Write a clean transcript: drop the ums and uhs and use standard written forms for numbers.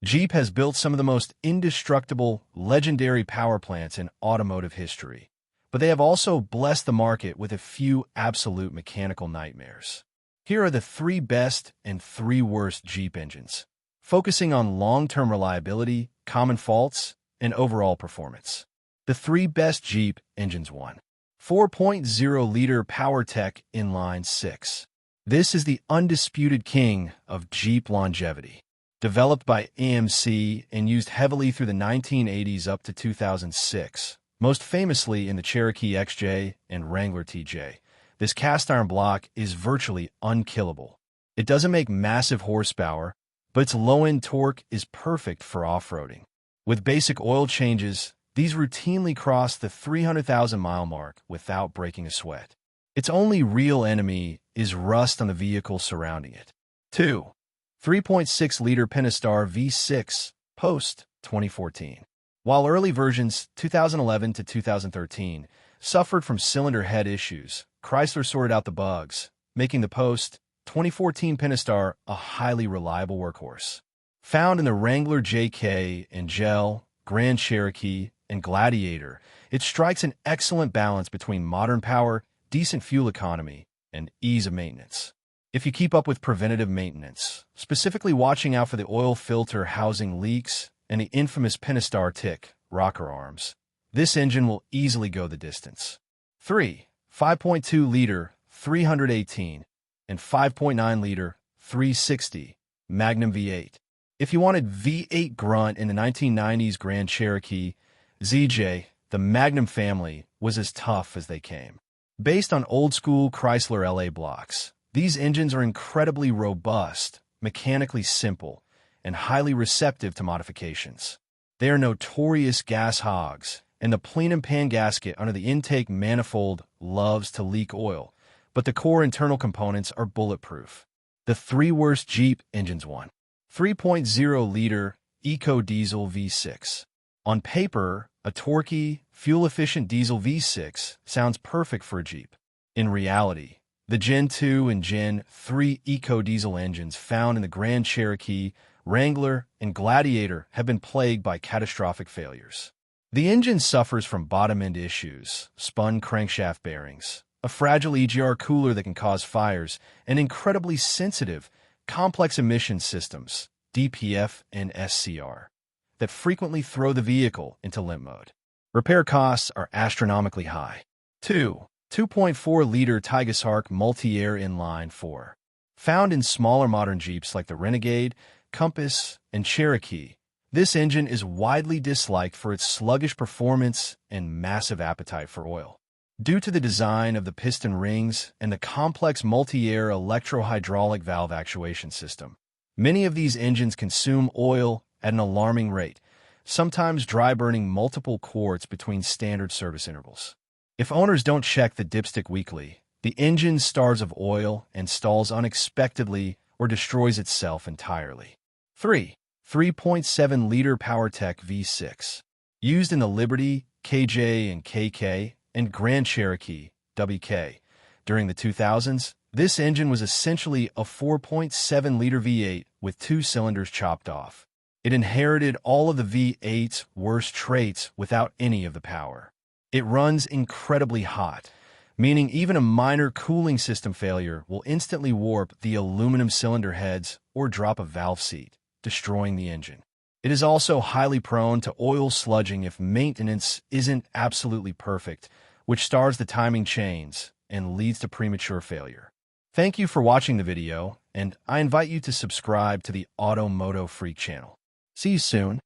Jeep has built some of the most indestructible, legendary power plants in automotive history, but they have also blessed the market with a few absolute mechanical nightmares. Here are the 3 best and 3 worst Jeep engines, focusing on long-term reliability, common faults, and overall performance. The 3 best Jeep engines. 1. 4.0-liter PowerTech Inline 6. This is the undisputed king of Jeep longevity. Developed by AMC and used heavily through the 1980s up to 2006, most famously in the Cherokee XJ and Wrangler TJ, this cast-iron block is virtually unkillable. It doesn't make massive horsepower, but its low-end torque is perfect for off-roading. With basic oil changes, these routinely cross the 300,000-mile mark without breaking a sweat. Its only real enemy is rust on the vehicle surrounding it. 2. 3.6-liter Pentastar V6 Post 2014. While early versions 2011 to 2013 suffered from cylinder head issues, Chrysler sorted out the bugs, making the Post 2014 Pentastar a highly reliable workhorse. Found in the Wrangler JK and GEL, Grand Cherokee, and Gladiator, it strikes an excellent balance between modern power, decent fuel economy, and ease of maintenance. If you keep up with preventative maintenance, specifically watching out for the oil filter housing leaks and the infamous Pentastar tick, rocker arms, this engine will easily go the distance. 3. 5.2-liter 318 and 5.9-liter 360 Magnum V8. If you wanted V8 grunt in the 1990s Grand Cherokee ZJ, the Magnum family was as tough as they came. Based on old-school Chrysler LA blocks, these engines are incredibly robust, mechanically simple, and highly receptive to modifications. They are notorious gas hogs, and the plenum pan gasket under the intake manifold loves to leak oil, but the core internal components are bulletproof. The 3 worst Jeep engines. 1. 3.0-liter EcoDiesel V6. On paper, a torquey, fuel-efficient diesel V6 sounds perfect for a Jeep. In reality, the Gen 2 and Gen 3 EcoDiesel engines found in the Grand Cherokee, Wrangler, and Gladiator have been plagued by catastrophic failures. The engine suffers from bottom-end issues, spun crankshaft bearings, a fragile EGR cooler that can cause fires, and incredibly sensitive, complex emission systems, DPF and SCR, that frequently throw the vehicle into limp mode. Repair costs are astronomically high. 2. 2.4-liter Tigashark Multi-Air Inline 4. Found in smaller modern Jeeps like the Renegade, Compass, and Cherokee, this engine is widely disliked for its sluggish performance and massive appetite for oil. Due to the design of the piston rings and the complex multi-air electro-hydraulic valve actuation system, many of these engines consume oil at an alarming rate, sometimes dry burning multiple quarts between standard service intervals. If owners don't check the dipstick weekly, the engine starves of oil and stalls unexpectedly or destroys itself entirely. 3. 3.7-liter PowerTech V6. Used in the Liberty, KJ and KK, and Grand Cherokee, WK. During the 2000s, this engine was essentially a 4.7-liter V8 with 2 cylinders chopped off. It inherited all of the V8's worst traits without any of the power. It runs incredibly hot, meaning even a minor cooling system failure will instantly warp the aluminum cylinder heads or drop a valve seat, destroying the engine. It is also highly prone to oil sludging if maintenance isn't absolutely perfect, which stars the timing chains and leads to premature failure. Thank you for watching the video, and I invite you to subscribe to the Automoto Freak channel. See you soon.